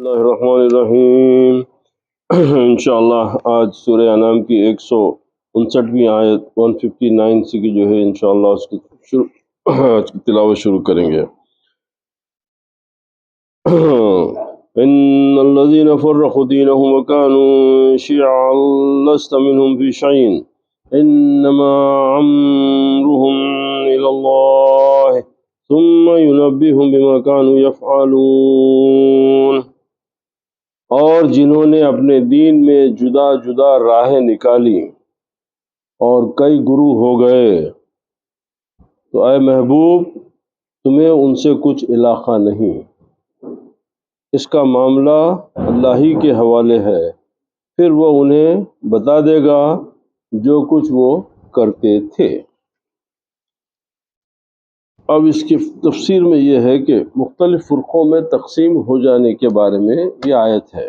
اللہ الرحمن الرحیم۔ انشاءاللہ آج سورہ انعام کی 159ویں آیت 159 سے کی جو ہے انشاءاللہ اس کی آج کی تلاوت شروع کریں گے۔ ان الذين فرقوا دينهم وكانوا شيعا لست منهم في شيء انما امرهم الى الله ثم ينبئهم بما كانوا يفعلون۔ اور جنہوں نے اپنے دین میں جدا جدا راہیں نکالی اور کئی گروہ ہو گئے تو اے محبوب تمہیں ان سے کچھ علاقہ نہیں، اس کا معاملہ اللہ ہی کے حوالے ہے، پھر وہ انہیں بتا دے گا جو کچھ وہ کرتے تھے۔ اب اس کی تفسیر میں یہ ہے کہ مختلف فرقوں میں تقسیم ہو جانے کے بارے میں یہ آیت ہے۔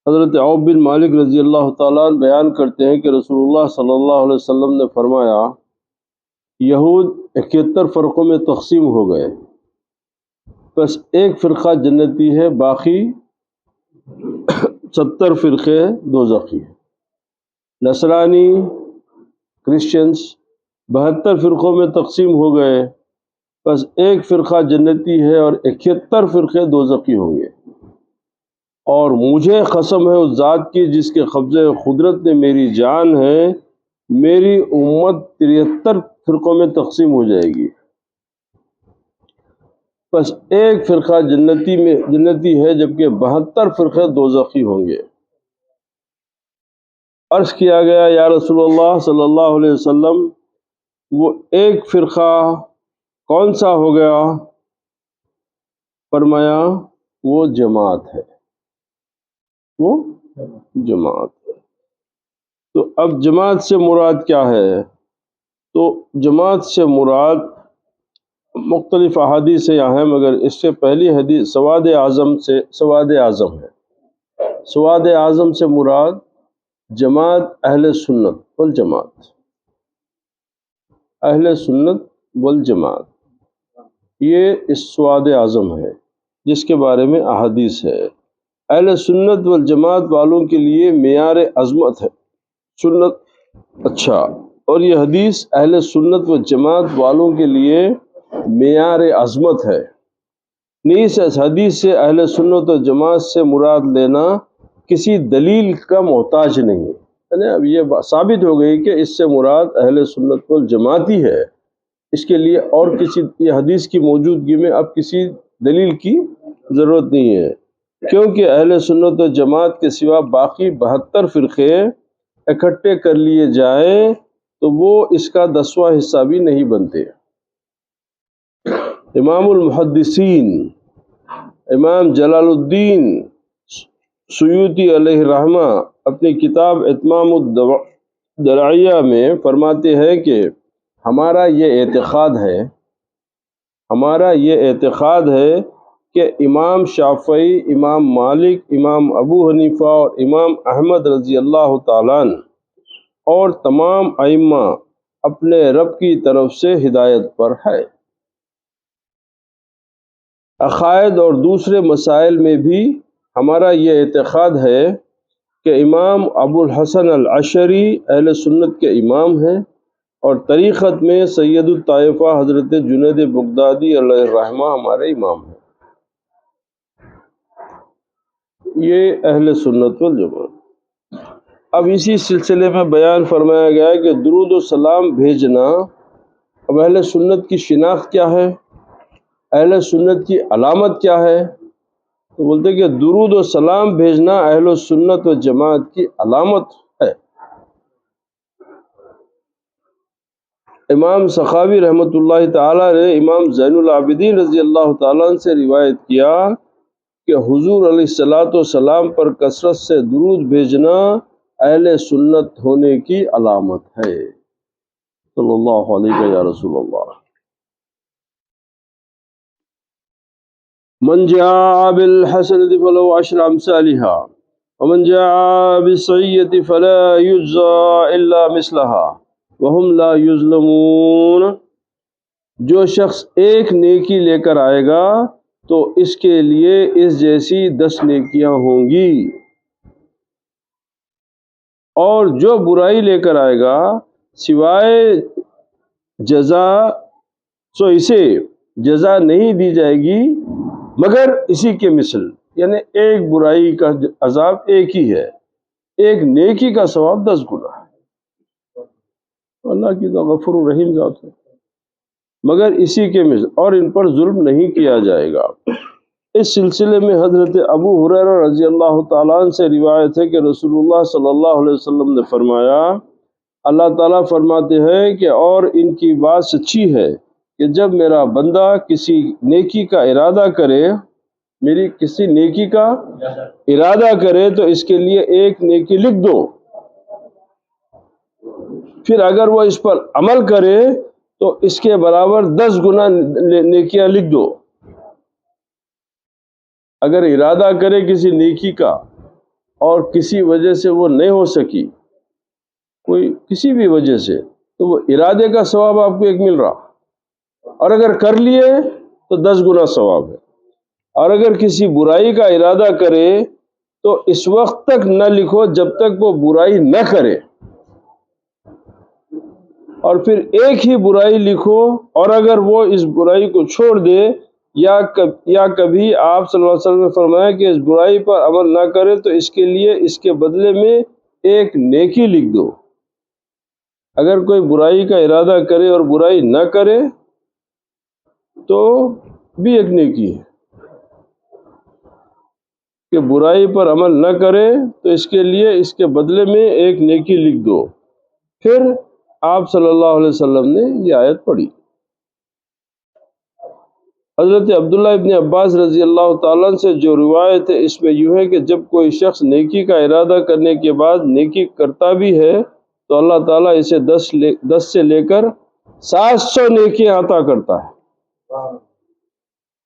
حضرت عوف بن مالک رضی اللہ تعالیٰ عنہ بیان کرتے ہیں کہ رسول اللہ صلی اللہ علیہ وسلم نے فرمایا یہود 71 فرقوں میں تقسیم ہو گئے، بس ایک فرقہ جنتی ہے، باقی 70 فرقے دوزخی ہیں۔ نصرانی کرسچنز 72 فرقوں میں تقسیم ہو گئے، بس ایک فرقہ جنتی ہے اور 71 فرقے دوزخی ہوں گے۔ اور مجھے قسم ہے اس ذات کی جس کے قبضے قدرت نے میری جان ہے، میری امت 73 فرقوں میں تقسیم ہو جائے گی، بس ایک فرقہ جنتی ہے جبکہ 72 فرقے دوزخی ہوں گے۔ عرض کیا گیا یا رسول اللہ صلی اللہ علیہ وسلم وہ ایک فرقہ کون سا ہو گیا؟ فرمایا وہ جماعت ہے، وہ جماعت ہے۔ تو اب جماعت سے مراد کیا ہے؟ تو جماعت سے مراد مختلف احادیث یہاں ہیں، مگر اس سے پہلی حدیث سواد اعظم ہے۔ سواد اعظم سے مراد جماعت اہل سنت والجماعت، اہل سنت والجماعت، یہ اس سواد اعظم ہے جس کے بارے میں احادیث ہے۔ اہل سنت والجماعت والوں کے لیے معیار عظمت ہے سنت، اچھا، اور یہ حدیث اہل سنت والجماعت والوں کے لیے معیار عظمت ہے۔ نیز اس حدیث سے اہل سنت والجماعت سے مراد لینا کسی دلیل کا محتاج نہیں ہے، یعنی اب یہ ثابت ہو گئی کہ اس سے مراد اہل سنت والجماعت ہی ہے، اس کے لیے اور کسی یہ حدیث کی موجودگی میں اب کسی دلیل کی ضرورت نہیں ہے، کیونکہ اہل سنت والجماعت کے سوا باقی 72 فرقے اکٹھے کر لیے جائیں تو وہ اس کا 10واں حصہ بھی نہیں بنتے۔ امام المحدثین امام جلال الدین سیوطی علیہ الرحمہ اپنی کتاب اتمام الدرعیہ میں فرماتے ہیں کہ ہمارا یہ اعتقاد ہے کہ امام شافعی، امام مالک، امام ابو حنیفہ اور امام احمد رضی اللہ تعالیٰ عنہ اور تمام ائمہ اپنے رب کی طرف سے ہدایت پر ہے۔ عقائد اور دوسرے مسائل میں بھی ہمارا یہ اعتقاد ہے کہ امام ابو الحسن العشری اہل سنت کے امام ہیں اور طریقت میں سید الطائفہ حضرت جنید بغدادی علیہ الرحمہ ہمارے امام ہیں۔ یہ اہل سنت والجماعت۔ اب اسی سلسلے میں بیان فرمایا گیا ہے کہ درود و سلام بھیجنا، اب اہل سنت کی شناخت کیا ہے، اہل سنت کی علامت کیا ہے؟ تو بولتے کہ درود و سلام بھیجنا اہل سنت و جماعت کی علامت ہے۔ امام سخاوی رحمۃ اللہ تعالی نے امام زین العابدین رضی اللہ تعالیٰ عنہ سے روایت کیا کہ حضور علیہ الصلوۃ والسلام پر کثرت سے درود بھیجنا اہل سنت ہونے کی علامت ہے۔ صلی اللہ علیہ یا رسول اللہ۔ من جاء بالحسنة فله عشر أمثالها ومن جاء بالسيئة فلا يجزى إلا مثلها وهم لا يظلمون۔ جو شخص ایک نیکی لے کر آئے گا تو اس کے لیے اس جیسی 10 نیکیاں ہوں گی، اور جو برائی لے کر آئے گا سوائے جزا، سو اسے جزا نہیں دی جائے گی مگر اسی کے مثل، یعنی ایک برائی کا عذاب ایک ہی ہے، ایک نیکی کا ثواب 10 گنا ہے۔ اللہ کی تو غفور رحیم ذات ہے، مگر اسی کے مثل، اور ان پر ظلم نہیں کیا جائے گا۔ اس سلسلے میں حضرت ابو ہریرہ رضی اللہ تعالیٰ عنہ سے روایت ہے کہ رسول اللہ صلی اللہ علیہ وسلم نے فرمایا، اللہ تعالیٰ فرماتے ہیں کہ اور ان کی بات سچی ہے کہ جب میرا بندہ کسی نیکی کا ارادہ کرے، میری کسی نیکی کا ارادہ کرے تو اس کے لیے ایک نیکی لکھ دو، پھر اگر وہ اس پر عمل کرے تو اس کے برابر 10 گنا نیکیاں لکھ دو۔ اگر ارادہ کرے کسی نیکی کا اور کسی وجہ سے وہ نہیں ہو سکی، کوئی کسی بھی وجہ سے، تو وہ ارادے کا ثواب آپ کو ایک مل رہا، اور اگر کر لیے تو 10 گنا ثواب ہے۔ اور اگر کسی برائی کا ارادہ کرے تو اس وقت تک نہ لکھو جب تک وہ برائی نہ کرے، اور پھر ایک ہی برائی لکھو، اور اگر وہ اس برائی کو چھوڑ دے یا کبھی آپ صلی اللہ علیہ وسلم نے فرمایا کہ اس برائی پر عمل نہ کرے تو اس کے لیے اس کے بدلے میں ایک نیکی لکھ دو۔ اگر کوئی برائی کا ارادہ کرے اور برائی نہ کرے تو بھی ایک نیکی ہے، کہ برائی پر عمل نہ کرے تو اس کے لیے اس کے بدلے میں ایک نیکی لکھ دو۔ پھر آپ صلی اللہ علیہ وسلم نے یہ آیت پڑھی۔ حضرت عبداللہ ابن عباس رضی اللہ تعالیٰ عنہ سے جو روایت ہے اس میں یوں ہے کہ جب کوئی شخص نیکی کا ارادہ کرنے کے بعد نیکی کرتا بھی ہے تو اللہ تعالیٰ اسے 10 سے لے کر 700 نیکیاں عطا کرتا ہے۔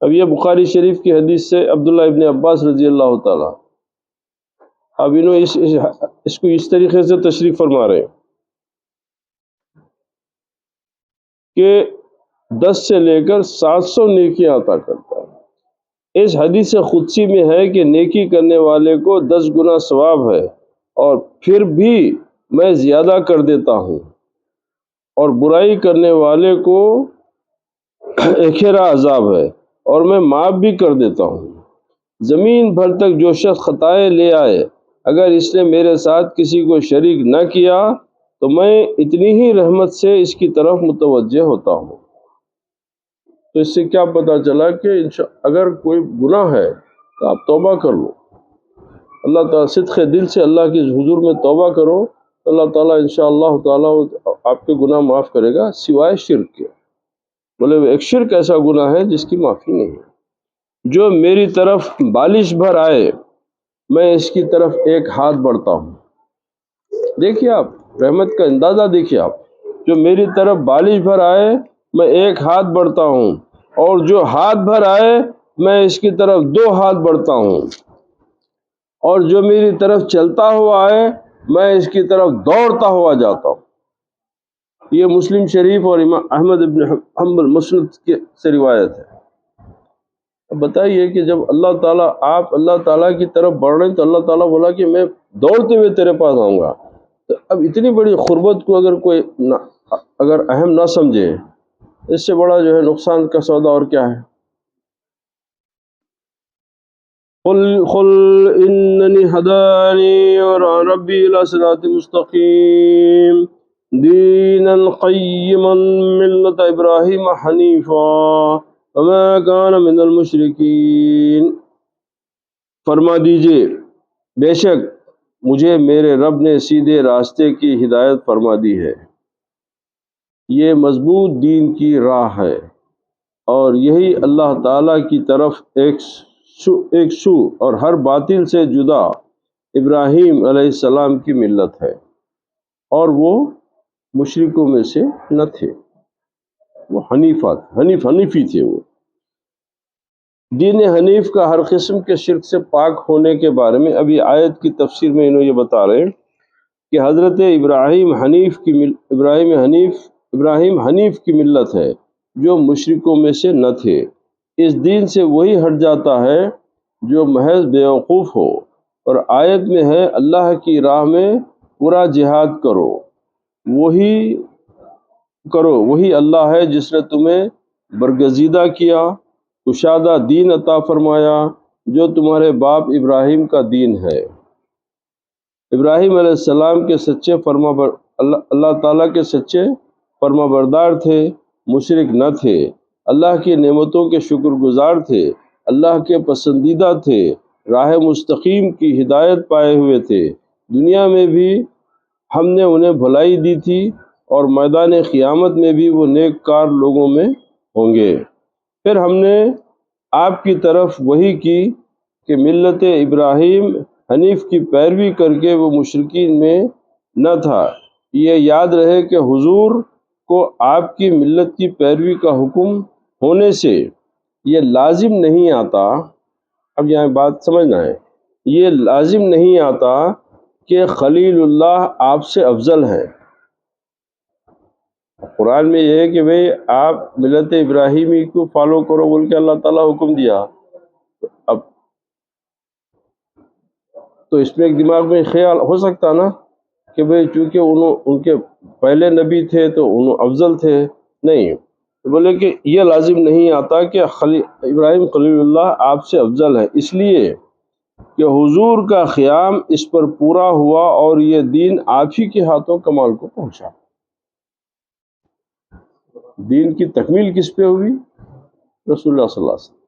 اب یہ بخاری شریف کی حدیث سے عبداللہ ابن عباس رضی اللہ تعالیٰ، اب انہوں اس کو اس طریقے سے تشریح فرما رہے ہیں کہ 10 سے لے کر 700 نیکیاں عطا کرتا ہے۔ اس حدیث قدسی میں ہے کہ نیکی کرنے والے کو 10 گنا ثواب ہے، اور پھر بھی میں زیادہ کر دیتا ہوں، اور برائی کرنے والے کو ایکھیرا عذاب ہے اور میں معاف بھی کر دیتا ہوں۔ زمین بھر تک جو شخص خطائیں لے آئے، اگر اس نے میرے ساتھ کسی کو شریک نہ کیا تو میں اتنی ہی رحمت سے اس کی طرف متوجہ ہوتا ہوں۔ تو اس سے کیا پتہ چلا کہ اگر کوئی گناہ ہے تو آپ توبہ کر لو، اللہ تعالیٰ صدق دل سے اللہ کے حضور میں توبہ کرو تو اللہ تعالیٰ انشاءاللہ تعالیٰ آپ کے گناہ معاف کرے گا، سوائے شرک کے۔ بولے ایک شرک ایسا گناہ ہے جس کی معافی نہیں ہے۔ جو میری طرف بالش بھر آئے میں اس کی طرف ایک ہاتھ بڑھتا ہوں۔ دیکھیے آپ رحمت کا اندازہ دیکھیے آپ، جو میری طرف بالش بھر آئے میں ایک ہاتھ بڑھتا ہوں، اور جو ہاتھ بھر آئے میں اس کی طرف 2 ہاتھ بڑھتا ہوں، اور جو میری طرف چلتا ہوا آئے میں اس کی طرف دوڑتا ہوا جاتا ہوں۔ یہ مسلم شریف اور امام احمد بن حنبل مسند سے روایت ہے۔ اب بتائیے کہ جب اللہ تعالیٰ آپ اللہ تعالیٰ کی طرف بڑھ رہے ہیں تو اللہ تعالیٰ بولا کہ میں دوڑتے ہوئے تیرے پاس آؤں گا، تو اب اتنی بڑی قربت کو اگر کوئی اگر اہم نہ سمجھے، اس سے بڑا جو ہے نقصان کا سودا اور کیا ہے۔ قل اننی ہدانی ربی الی صراط مستقیم دینا قیما ملت ابراہیم حنیفا وما کان من المشرکین۔ فرما دیجئے بے شک مجھے میرے رب نے سیدھے راستے کی ہدایت فرما دی ہے، یہ مضبوط دین کی راہ ہے، اور یہی اللہ تعالیٰ کی طرف ایک سو اور ہر باطل سے جدا ابراہیم علیہ السلام کی ملت ہے، اور وہ مشرکوں میں سے نہ تھے، وہ حنیفی تھے۔ وہ دین حنیف کا ہر قسم کے شرک سے پاک ہونے کے بارے میں ابھی آیت کی تفسیر میں انہوں یہ بتا رہے ہیں کہ حضرت ابراہیم حنیف کی ملت ہے جو مشرکوں میں سے نہ تھے، اس دین سے وہی ہٹ جاتا ہے جو محض بیوقوف ہو، اور آیت میں ہے اللہ کی راہ میں پورا جہاد کرو، وہی اللہ ہے جس نے تمہیں برگزیدہ کیا، کشادہ دین عطا فرمایا جو تمہارے باپ ابراہیم کا دین ہے۔ ابراہیم علیہ السلام کے سچے اللہ تعالیٰ کے سچے فرما بردار تھے، مشرک نہ تھے، اللہ کی نعمتوں کے شکر گزار تھے، اللہ کے پسندیدہ تھے، راہ مستقیم کی ہدایت پائے ہوئے تھے۔ دنیا میں بھی ہم نے انہیں بھلائی دی تھی اور میدان قیامت میں بھی وہ نیک کار لوگوں میں ہوں گے۔ پھر ہم نے آپ کی طرف وحی کی کہ ملت ابراہیم حنیف کی پیروی کر کے وہ مشرکین میں نہ تھا۔ یہ یاد رہے کہ حضور کو آپ کی ملت کی پیروی کا حکم ہونے سے یہ لازم نہیں آتا، اب یہاں بات سمجھنا ہے، یہ لازم نہیں آتا کہ خلیل اللہ آپ سے افضل ہیں۔ قرآن میں یہ ہے کہ بھئی آپ ملت ابراہیمی کو فالو کرو بول کے اللہ تعالیٰ حکم دیا۔ اب تو اس میں ایک دماغ میں خیال ہو سکتا نا کہ بھئی چونکہ ان کے پہلے نبی تھے تو انہوں افضل تھے، نہیں، بولے کہ یہ لازم نہیں آتا کہ ابراہیم خلیل اللہ آپ سے افضل ہے، اس لیے کہ حضور کا قیام اس پر پورا ہوا اور یہ دین آپ ہی کے ہاتھوں کمال کو پہنچا۔ دین کی تکمیل کس پہ ہوئی؟ رسول اللہ صلی اللہ علیہ وسلم۔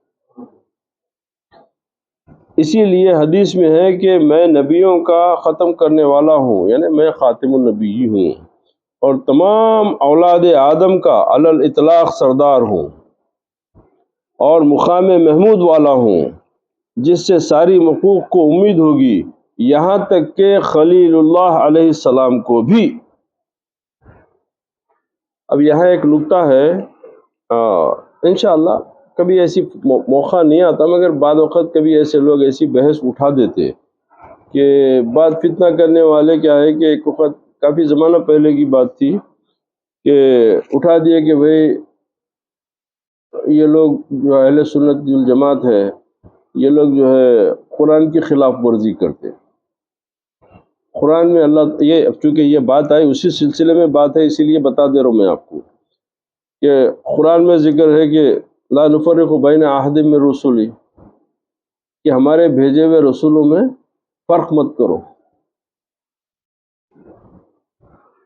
اسی لیے حدیث میں ہے کہ میں نبیوں کا ختم کرنے والا ہوں، یعنی میں خاتم النبی ہوں، اور تمام اولاد آدم کا علی الاطلاق سردار ہوں، اور مقام محمود والا ہوں جس سے ساری مخلوق کو امید ہوگی، یہاں تک کہ خلیل اللہ علیہ السلام کو بھی۔ اب یہاں ایک نکتہ ہے، انشاءاللہ کبھی ایسی موقع نہیں آتا، مگر بعد وقت کبھی ایسے لوگ ایسی بحث اٹھا دیتے کہ بات فتنہ کرنے والے کیا ہے کہ ایک وقت کافی زمانہ پہلے کی بات تھی کہ اٹھا دیا کہ بھئی یہ لوگ جو اہل سنت والجماعت ہے، یہ لوگ جو ہے قرآن کی خلاف ورزی کرتے۔ قرآن میں اللہ یہ چونکہ یہ بات آئی اسی سلسلے میں بات ہے، اسی لیے بتا دے رہا ہوں میں آپ کو کہ قرآن میں ذکر ہے کہ لا نفرق بین احد من رسلی، کہ ہمارے بھیجے ہوئے رسولوں میں فرق مت کرو۔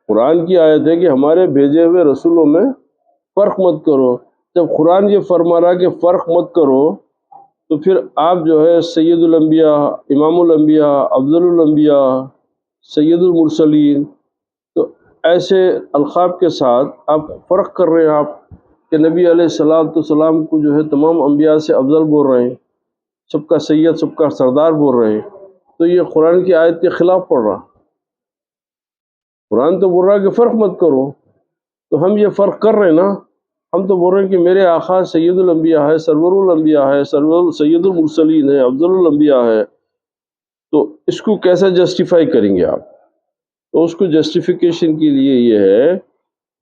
قرآن کی آیت ہے کہ ہمارے بھیجے ہوئے رسولوں میں فرق مت کرو۔ جب قرآن یہ فرما رہا کہ فرق مت کرو تو پھر آپ جو ہے سید الانبیاء، امام الانبیاء، افضل الانبیاء، سید المرسلین، تو ایسے القاب کے ساتھ آپ فرق کر رہے ہیں، آپ کہ نبی علیہ السلام کو جو ہے تمام انبیاء سے افضل بول رہے ہیں، سب کا سید، سب کا سردار بول رہے ہیں، تو یہ قرآن کی آیت کے خلاف پڑ رہا۔ قرآن تو بول رہا ہے کہ فرق مت کرو، تو ہم یہ فرق کر رہے ہیں نا، ہم تو بول رہے ہیں کہ میرے آقا سید الانبیاء ہے، سرور الانبیاء ہے، سید المرسلین ہے، افضل الانبیاء ہے، تو اس کو کیسے جسٹیفائی کریں گے آپ؟ تو اس کو جسٹیفیکیشن کے لیے یہ ہے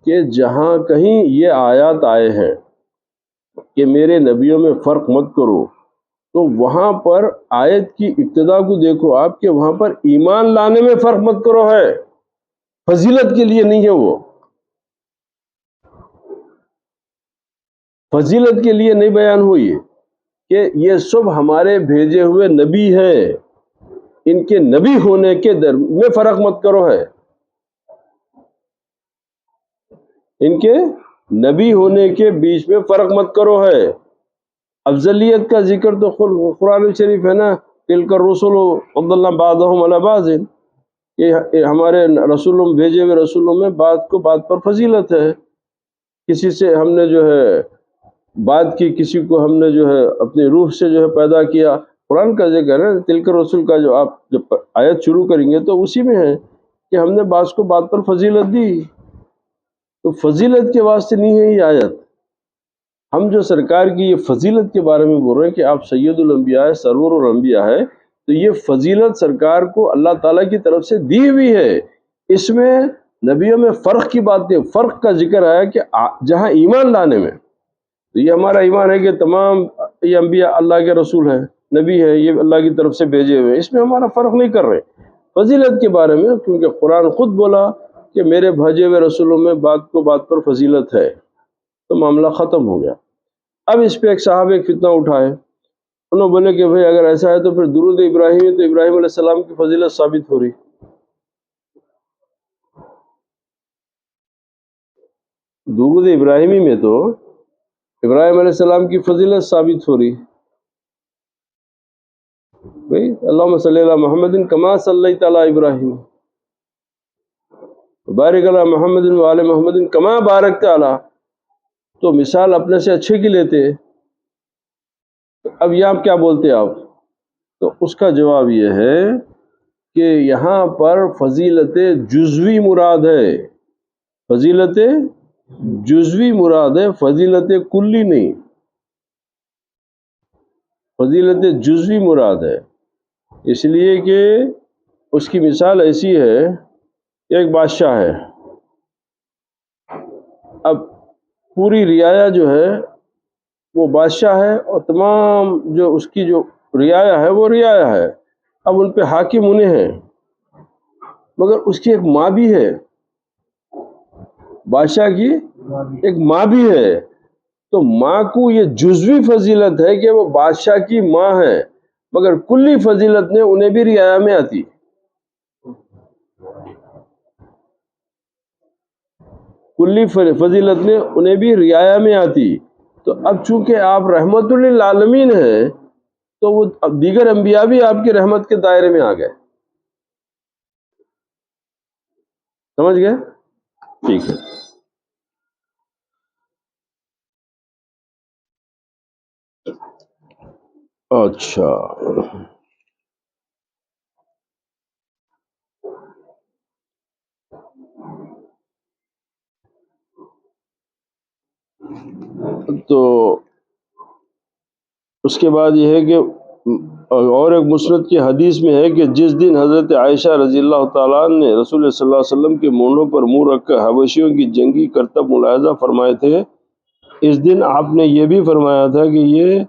کہ جہاں کہیں یہ آیات آئے ہیں کہ میرے نبیوں میں فرق مت کرو، تو وہاں پر آیت کی ابتدا کو دیکھو آپ کہ وہاں پر ایمان لانے میں فرق مت کرو ہے، فضیلت کے لیے نہیں ہے، وہ فضیلت کے لیے نہیں بیان ہوئی کہ یہ سب ہمارے بھیجے ہوئے نبی ہیں، ان کے نبی ہونے کے میں فرق مت کرو ہے، ان کے نبی ہونے کے بیچ میں فرق مت کرو ہے۔ افضلیت کا ذکر تو قرآن شریف ہے نا، تلک الرسل فضلنا بعضهم علی بعض، یہ ہمارے رسولوں بھیجے ہوئے رسولوں میں بعض کو بعض پر فضیلت ہے، کسی سے ہم نے جو ہے بات کی، کسی کو ہم نے جو ہے اپنی روح سے جو ہے پیدا کیا، قرآن کا ذکر ہے، تلک الرسل کا جو آپ جب آیت شروع کریں گے تو اسی میں ہے کہ ہم نے بعض کو بعض پر فضیلت دی، تو فضیلت کے واسطے نہیں ہے یہ آیت۔ ہم جو سرکار کی یہ فضیلت کے بارے میں بول رہے ہیں کہ آپ سید الانبیاء ہے، سرور الانبیاء ہے، تو یہ فضیلت سرکار کو اللہ تعالیٰ کی طرف سے دی ہوئی ہے، اس میں نبیوں میں فرق کی بات نہیں، فرق کا ذکر ہے کہ جہاں ایمان لانے میں، تو یہ ہمارا ایمان ہے کہ تمام یہ انبیاء اللہ کے رسول ہیں، نبی ہیں، یہ اللہ کی طرف سے بھیجے ہوئے ہیں، اس میں ہمارا فرق نہیں کر رہے۔ فضیلت کے بارے میں کیونکہ قرآن خود بولا کہ میرے بھیجے ہوئے رسولوں میں بات پر فضیلت ہے، تو معاملہ ختم ہو گیا۔ اب اس پہ ایک صاحب ایک فتنہ اٹھائے، انہوں بولے کہ بھئی اگر ایسا ہے تو پھر درود ابراہیمی تو ابراہیم علیہ السلام کی فضیلت ثابت ہو رہی۔ درود ابراہیمی میں تو ابراہیم علیہ السلام کی فضیلت ثابت ہو رہی۔ بھئی اللہم صلی علی محمد کما صلیت علی ابراہیم بارک علی محمد وعلی محمد کما بارکت علی، تو مثال اپنے سے اچھے کی لیتے۔ اب یہاں کیا بولتے آپ؟ تو اس کا جواب یہ ہے کہ یہاں پر فضیلت جزوی مراد ہے، فضیلت جزوی مراد ہے، فضیلت کلی نہیں، فضیلت جزوی مراد ہے۔ اس لیے کہ اس کی مثال ایسی ہے کہ ایک بادشاہ ہے، اب پوری رعایا جو ہے وہ بادشاہ ہے اور تمام جو اس کی جو رعایا ہے وہ رعایا ہے، اب ان پہ حاکم انہیں ہیں، مگر اس کی ایک ماں بھی ہے، بادشاہ کی ایک ماں بھی ہے، تو ماں کو یہ جزوی فضیلت ہے کہ وہ بادشاہ کی ماں ہے، مگر کلی فضیلت نے انہیں بھی رعایا میں آتی، کلی فضیلت نے انہیں بھی رعایا میں آتی۔ تو اب چونکہ آپ رحمت للعالمین ہیں تو وہ دیگر انبیاء بھی آپ کی رحمت کے دائرے میں آ گئے، سمجھ گئے؟ ٹھیک ہے۔ اچھا، تو اس کے بعد یہ ہے کہ اور ایک مسند کی حدیث میں ہے کہ جس دن حضرت عائشہ رضی اللہ تعالیٰ عنہ نے رسول صلی اللہ علیہ وسلم کے مونڈوں پر منہ رکھ کر حبشیوں کی جنگی کرتب ملاحظہ فرمائے تھے، اس دن آپ نے یہ بھی فرمایا تھا کہ یہ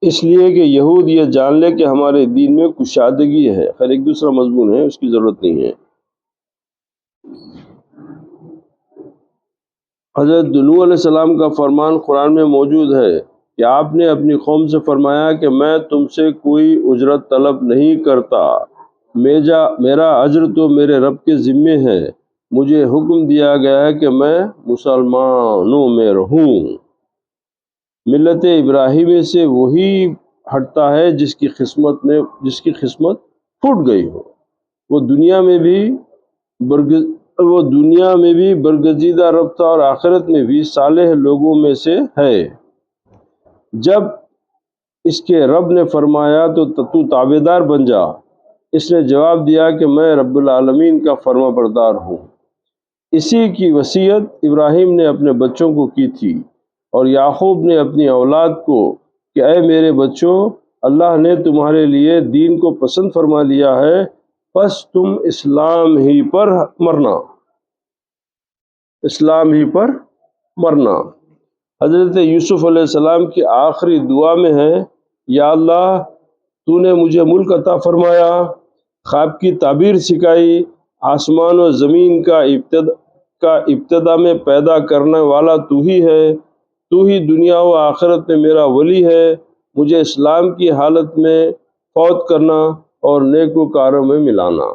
اس لیے کہ یہود یہ جان لے کہ ہمارے دین میں کشادگی ہے۔ خیر ایک دوسرا مضمون ہے، اس کی ضرورت نہیں ہے۔ حضرت نوح علیہ السلام کا فرمان قرآن میں موجود ہے کہ آپ نے اپنی قوم سے فرمایا کہ میں تم سے کوئی اجرت طلب نہیں کرتا، میرا اجر تو میرے رب کے ذمے ہے، مجھے حکم دیا گیا ہے کہ میں مسلمانوں میں رہوں۔ ملت ابراہیمی سے وہی ہٹتا ہے جس کی قسمت پھوٹ گئی ہو، وہ دنیا میں بھی برگزیدہ رفتہ اور آخرت میں بھی صالح لوگوں میں سے ہے۔ جب اس کے رب نے فرمایا تو تابعدار بن جا، اس نے جواب دیا کہ میں رب العالمین کا فرما بردار ہوں۔ اسی کی وصیت ابراہیم نے اپنے بچوں کو کی تھی اور یعقوب نے اپنی اولاد کو کہ اے میرے بچوں، اللہ نے تمہارے لیے دین کو پسند فرما لیا ہے، پس تم اسلام ہی پر مرنا۔ حضرت یوسف علیہ السلام کی آخری دعا میں ہے، یا اللہ تو نے مجھے ملک عطا فرمایا، خواب کی تعبیر سکھائی، آسمان و زمین کا ابتدا میں پیدا کرنے والا تو ہی ہے، تو ہی دنیا و آخرت میں میرا ولی ہے، مجھے اسلام کی حالت میں فوت کرنا اور نیکوکاروں میں ملانا۔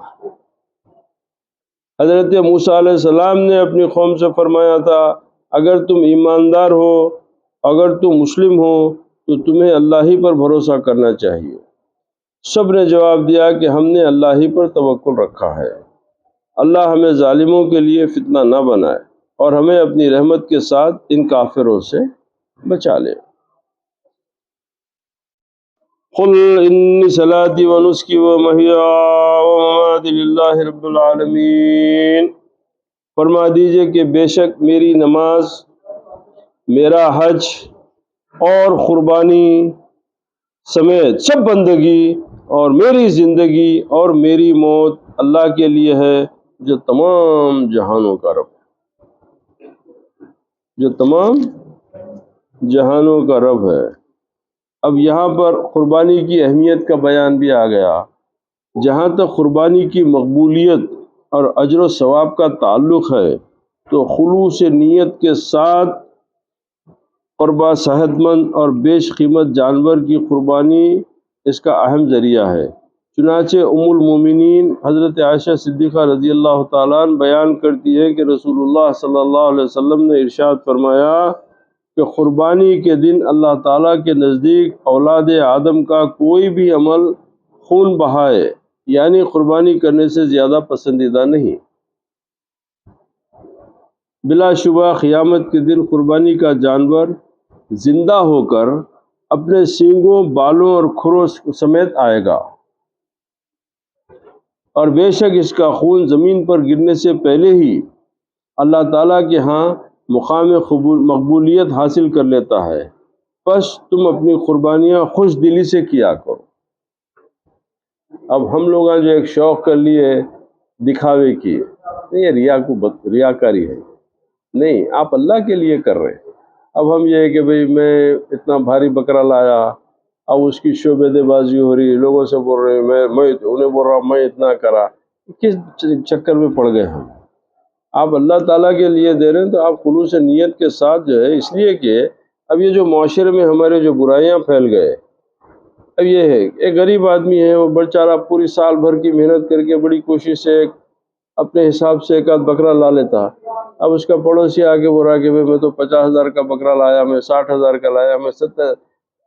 حضرت موسیٰ علیہ السلام نے اپنی قوم سے فرمایا تھا، اگر تم ایماندار ہو، اگر تم مسلم ہو تو تمہیں اللہ ہی پر بھروسہ کرنا چاہیے۔ سب نے جواب دیا کہ ہم نے اللہ ہی پر توکل رکھا ہے۔ اللہ ہمیں ظالموں کے لیے فتنہ نہ بنائے اور ہمیں اپنی رحمت کے ساتھ ان کافروں سے بچا لے۔ قل انی صلاتی و نسکی و محیای و مماتی للہ رب العالمین، فرما دیجئے کہ بے شک میری نماز، میرا حج اور قربانی سمیت سب بندگی اور میری زندگی اور میری موت اللہ کے لیے ہے جو تمام جہانوں کا رب، جو تمام جہانوں کا رب ہے۔ اب یہاں پر قربانی کی اہمیت کا بیان بھی آ گیا۔ جہاں تک قربانی کی مقبولیت اور اجر و ثواب کا تعلق ہے تو خلوص نیت کے ساتھ قربا صحت مند اور بیش قیمت جانور کی قربانی اس کا اہم ذریعہ ہے۔ چنانچہ ام المومنین حضرت عائشہ صدیقہ رضی اللہ تعالیٰ عنہ بیان کرتی ہے کہ رسول اللہ صلی اللہ علیہ وسلم نے ارشاد فرمایا کہ قربانی کے دن اللہ تعالیٰ کے نزدیک اولاد آدم کا کوئی بھی عمل خون بہائے یعنی قربانی کرنے سے زیادہ پسندیدہ نہیں۔ بلا شبہ قیامت کے دن قربانی کا جانور زندہ ہو کر اپنے سینگوں، بالوں اور کھروں سمیت آئے گا، اور بے شک اس کا خون زمین پر گرنے سے پہلے ہی اللہ تعالیٰ کے ہاں مقام مقبولیت حاصل کر لیتا ہے۔ بس تم اپنی قربانیاں خوش دلی سے کیا کرو۔ اب ہم لوگ جو ایک شوق کر لیے دکھاوے کی، یہ ریاکاری ہے، نہیں، آپ اللہ کے لیے کر رہے ہیں۔ اب ہم یہ ہے کہ بھئی میں اتنا بھاری بکرا لایا، اب اس کی شعبے بازی ہو رہی، لوگوں سے بول رہے ہیں، میں انہیں بول رہا میں اتنا کرا، کس چکر میں پڑ گئے ہم؟ آپ اللہ تعالیٰ کے لیے دے رہے ہیں تو آپ خلوص نیت کے ساتھ جو ہے، اس لیے کہ اب یہ جو معاشرے میں ہمارے جو برائیاں پھیل گئے، اب یہ ہے ایک غریب آدمی ہے، وہ بیچارہ پوری سال بھر کی محنت کر کے بڑی کوشش سے اپنے حساب سے ایک آدھ بکرا لا لیتا، اب اس کا پڑوسی آگے بول رہا کہ میں تو 50,000 کا بکرا لایا، میں 60,000 کا لایا، میں 70۔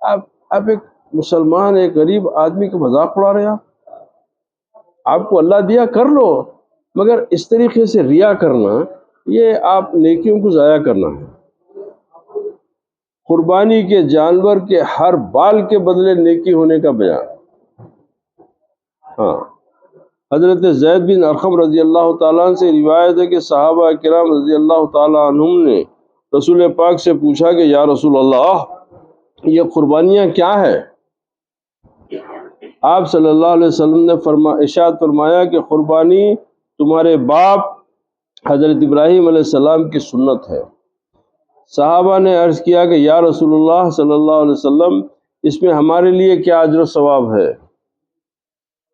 آپ ایک مسلمان ایک غریب آدمی کا مذاق اڑا رہے ہیں۔ آپ کو اللہ دیا کر لو، مگر اس طریقے سے ریا کرنا، یہ آپ نیکیوں کو ضائع کرنا ہے۔ قربانی کے جانور کے ہر بال کے بدلے نیکی ہونے کا بیان۔ ہاں، حضرت زید بن ارقم رضی اللہ تعالیٰ عنہ سے روایت ہے کہ صحابہ کرام رضی اللہ تعالیٰ عنہم نے رسول پاک سے پوچھا کہ یا رسول اللہ، یہ قربانیاں کیا ہے؟ آپ صلی اللہ علیہ وسلم نے ارشاد فرمایا کہ قربانی تمہارے باپ حضرت ابراہیم علیہ السلام کی سنت ہے۔ صحابہ نے عرض کیا کہ یا رسول اللہ صلی اللہ علیہ وسلم، اس میں ہمارے لیے کیا اجر و ثواب ہے؟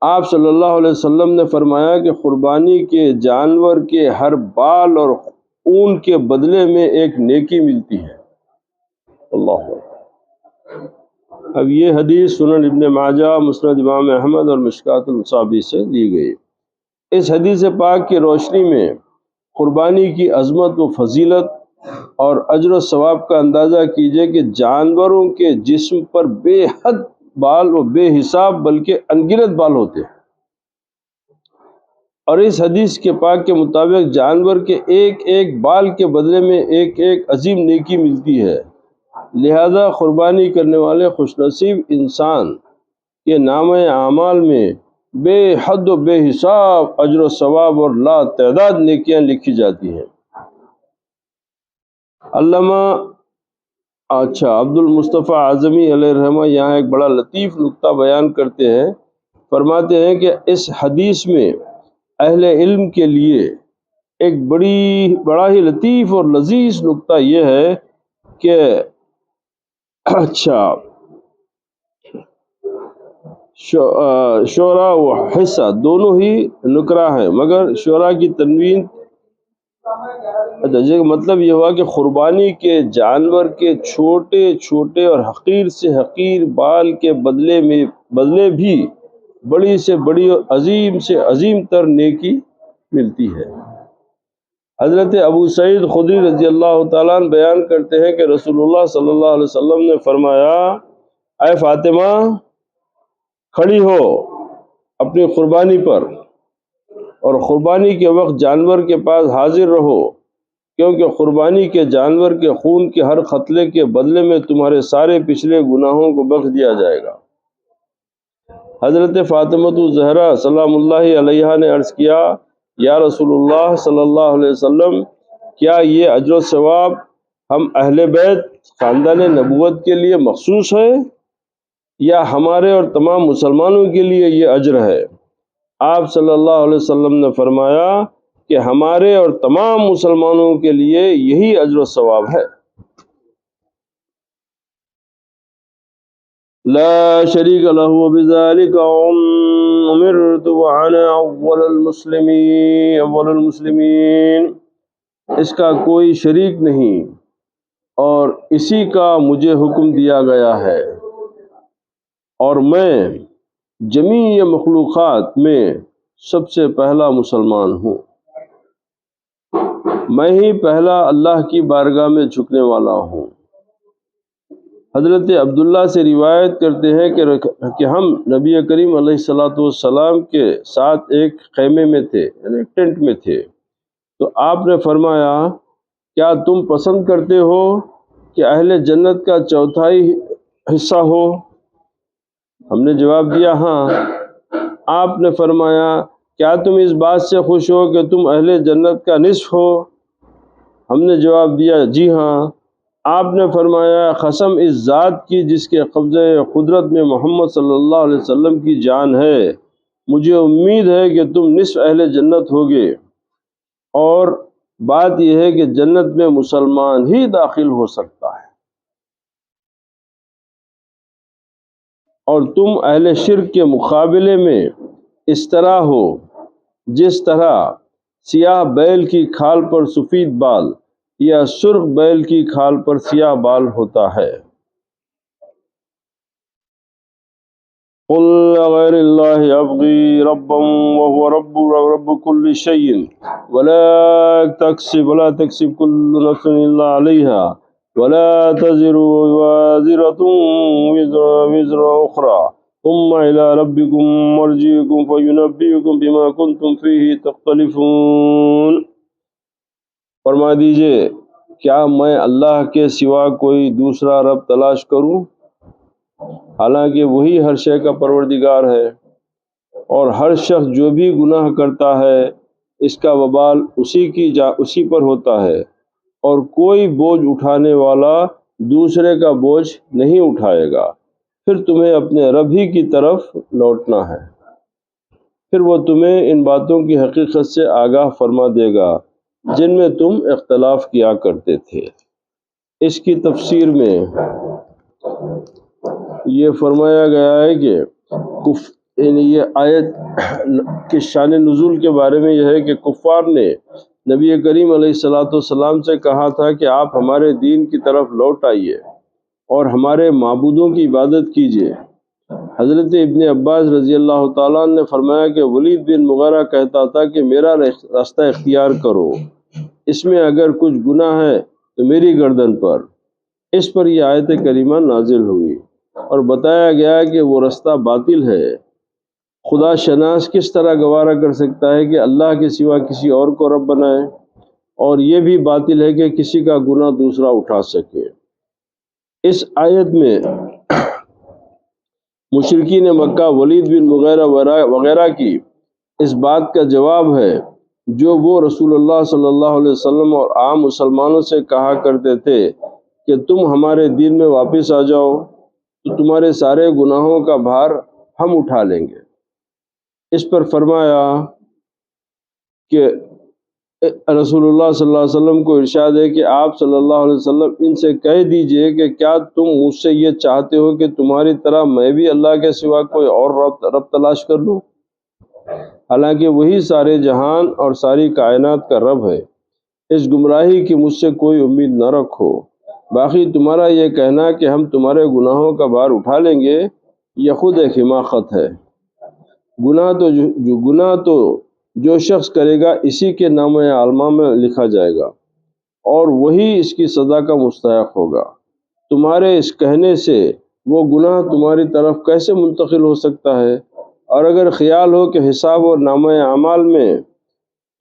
آپ صلی اللہ علیہ وسلم نے فرمایا کہ قربانی کے جانور کے ہر بال اور اون کے بدلے میں ایک نیکی ملتی ہے۔ اللہ اکبر۔ اب یہ حدیث سنن ابن ماجہ، مسند امام احمد اور مشکات المصابیح سے لی گئی۔ اس حدیث پاک کی روشنی میں قربانی کی عظمت و فضیلت اور اجر و ثواب کا اندازہ کیجئے کہ جانوروں کے جسم پر بے حد بال و بے حساب بلکہ انگنت بال ہوتے ہیں، اور اس حدیث کے پاک کے مطابق جانور کے ایک ایک بال کے بدلے میں ایک ایک عظیم نیکی ملتی ہے۔ لہذا قربانی کرنے والے خوش نصیب انسان کے نامہ اعمال میں بے حد و بے حساب اجر و ثواب اور لا تعداد نیکیاں لکھی جاتی ہیں۔ علامہ عبد المصطفیٰ اعظمی علیہ رحمہ یہاں ایک بڑا لطیف نکتہ بیان کرتے ہیں، فرماتے ہیں کہ اس حدیث میں اہل علم کے لیے ایک بڑا ہی لطیف اور لذیذ نکتہ یہ ہے کہ شعرا و حصہ دونوں ہی نکرہ ہیں، مگر شعرا کی تنوین مطلب یہ ہوا کہ قربانی کے جانور کے چھوٹے چھوٹے اور حقیر سے حقیر بال کے بدلے بھی بڑی سے بڑی اور عظیم سے عظیم تر نیکی ملتی ہے۔ حضرت ابو سعید خدری رضی اللہ تعالیٰ عنہ بیان کرتے ہیں کہ رسول اللہ صلی اللہ علیہ وسلم نے فرمایا، اے فاطمہ، کھڑی ہو اپنی قربانی پر، اور قربانی کے وقت جانور کے پاس حاضر رہو، کیونکہ قربانی کے جانور کے خون کے ہر قطرے کے بدلے میں تمہارے سارے پچھلے گناہوں کو بخش دیا جائے گا۔ حضرت فاطمہ الزہرا سلام اللہ علیہا نے عرض کیا، یا رسول اللہ صلی اللہ علیہ وسلم، کیا یہ اجر و ثواب ہم اہل بیت خاندان نبوت کے لیے مخصوص ہے یا ہمارے اور تمام مسلمانوں کے لیے یہ اجر ہے؟ آپ صلی اللہ علیہ وسلم نے فرمایا کہ ہمارے اور تمام مسلمانوں کے لیے یہی اجر و ثواب ہے۔ لا شریک لہ وبذالک امرت وانا اول المسلمین، اس کا کوئی شریک نہیں اور اسی کا مجھے حکم دیا گیا ہے، اور میں جمیع مخلوقات میں سب سے پہلا مسلمان ہوں، میں ہی پہلا اللہ کی بارگاہ میں جھکنے والا ہوں۔ حضرت عبداللہ سے روایت کرتے ہیں کہ ہم نبی کریم علیہ الصلوۃ والسلام کے ساتھ ایک خیمے میں تھے، یعنی ایک ٹینٹ میں تھے، تو آپ نے فرمایا کیا تم پسند کرتے ہو کہ اہل جنت کا چوتھائی حصہ ہو؟ ہم نے جواب دیا ہاں۔ آپ نے فرمایا کیا تم اس بات سے خوش ہو کہ تم اہل جنت کا نصف ہو؟ ہم نے جواب دیا جی ہاں۔ آپ نے فرمایا قسم اس ذات کی جس کے قبضہ قدرت میں محمد صلی اللہ علیہ وسلم کی جان ہے، مجھے امید ہے کہ تم نصف اہل جنت ہوگے، اور بات یہ ہے کہ جنت میں مسلمان ہی داخل ہو سکتا ہے، اور تم اہل شرک کے مقابلے میں اس طرح ہو جس طرح سیاہ بیل کی کھال پر سفید بال یا سرخ بیل کی کھال پر سیاہ بال ہوتا ہے۔ قل غیر اللہ ابغی ربا وهو رب كل شيء ولا تكسب كل نفس الا عليها ولا تزر وازرة وزر اخرى ثم الى ربكم مرجعكم فينبئكم بما كنتم فيه تختلفون۔ فرما دیجئے کیا میں اللہ کے سوا کوئی دوسرا رب تلاش کروں؟ حالانکہ وہی ہر شے کا پروردگار ہے، اور ہر شخص جو بھی گناہ کرتا ہے اس کا وبال اسی پر ہوتا ہے، اور کوئی بوجھ اٹھانے والا دوسرے کا بوجھ نہیں اٹھائے گا، پھر تمہیں اپنے رب ہی کی طرف لوٹنا ہے، پھر وہ تمہیں ان باتوں کی حقیقت سے آگاہ فرما دے گا جن میں تم اختلاف کیا کرتے تھے۔ اس کی تفسیر میں یہ فرمایا گیا ہے کہ یہ آیت کی شان نزول کے بارے میں یہ ہے کہ کفار نے نبی کریم علیہ الصلوۃ والسلام سے کہا تھا کہ آپ ہمارے دین کی طرف لوٹ آئیے اور ہمارے معبودوں کی عبادت کیجیے۔ حضرت ابن عباس رضی اللہ تعالیٰ عنہ نے فرمایا کہ ولید بن مغیرہ کہتا تھا کہ میرا راستہ اختیار کرو، اس میں اگر کچھ گناہ ہے تو میری گردن پر۔ اس پر یہ آیت کریمہ نازل ہوئی اور بتایا گیا کہ وہ راستہ باطل ہے۔ خدا شناس کس طرح گوارا کر سکتا ہے کہ اللہ کے سوا کسی اور کو رب بنائے، اور یہ بھی باطل ہے کہ کسی کا گناہ دوسرا اٹھا سکے۔ اس آیت میں مشرکین مکہ ولید بن مغیرہ وغیرہ کی اس بات کا جواب ہے جو وہ رسول اللہ صلی اللہ علیہ وسلم اور عام مسلمانوں سے کہا کرتے تھے کہ تم ہمارے دین میں واپس آ جاؤ تو تمہارے سارے گناہوں کا بھار ہم اٹھا لیں گے۔ اس پر فرمایا کہ رسول اللہ صلی اللہ علیہ وسلم کو ارشاد ہے کہ آپ صلی اللہ علیہ وسلم ان سے کہہ دیجئے کہ کیا تم مجھ سے یہ چاہتے ہو کہ تمہاری طرح میں بھی اللہ کے سوا کوئی اور رب تلاش کر لوں، حالانکہ وہی سارے جہان اور ساری کائنات کا رب ہے۔ اس گمراہی کی مجھ سے کوئی امید نہ رکھو۔ باقی تمہارا یہ کہنا کہ ہم تمہارے گناہوں کا بھار اٹھا لیں گے، یہ خود ایک حماقت ہے۔ گناہ تو جو شخص کرے گا اسی کے نام عالمہ میں لکھا جائے گا، اور وہی اس کی سزا کا مستحق ہوگا۔ تمہارے اس کہنے سے وہ گناہ تمہاری طرف کیسے منتقل ہو سکتا ہے؟ اور اگر خیال ہو کہ حساب اور نامہ اعمال میں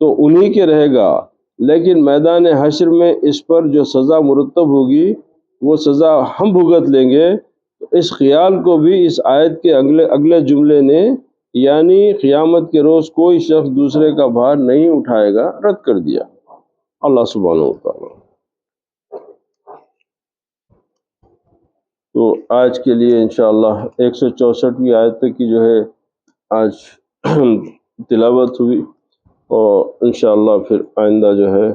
تو انہی کے رہے گا، لیکن میدان حشر میں اس پر جو سزا مرتب ہوگی وہ سزا ہم بھگت لیں گے۔ اس خیال کو بھی اس آیت کے اگلے جملے نے، یعنی قیامت کے روز کوئی شخص دوسرے کا بھار نہیں اٹھائے گا، رد کر دیا۔ اللہ سبحانہ وتعالی۔ تو آج کے لیے انشاءاللہ 164ویں آیت تک کی جو ہے آج تلاوت ہوئی، اور انشاءاللہ پھر آئندہ جو ہے